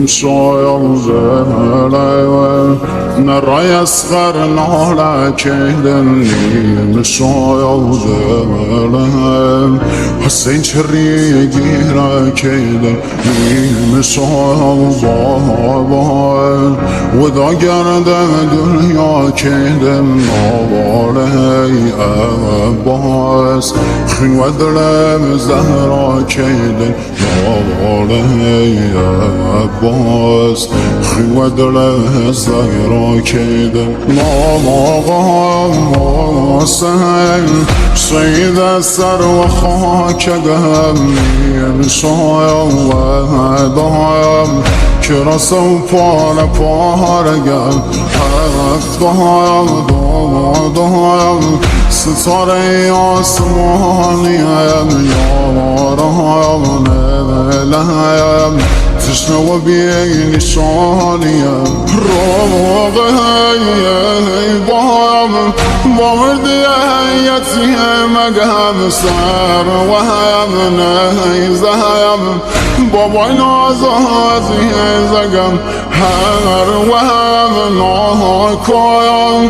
شايل زملاء نرى يصغر نهلا كيدني شايل زملاء حسين شري جيرا كيدني شايل بابا وذا قرد دنيا كيدن نوالي أباس خن وذلم زهرا كيدن نوالي أباس خن وذلم زهرا كيدن نوالي سيد السر وخاك دهمي شاي الله دهم كرسو فال فارقم حرف دهم ستاره آسمانیم یارم نلهم تشنه و بی نشانیم روغه با مردی حیاتی مگم سر و هم نیزم بابای نازازی زگم هر و هم ناکایم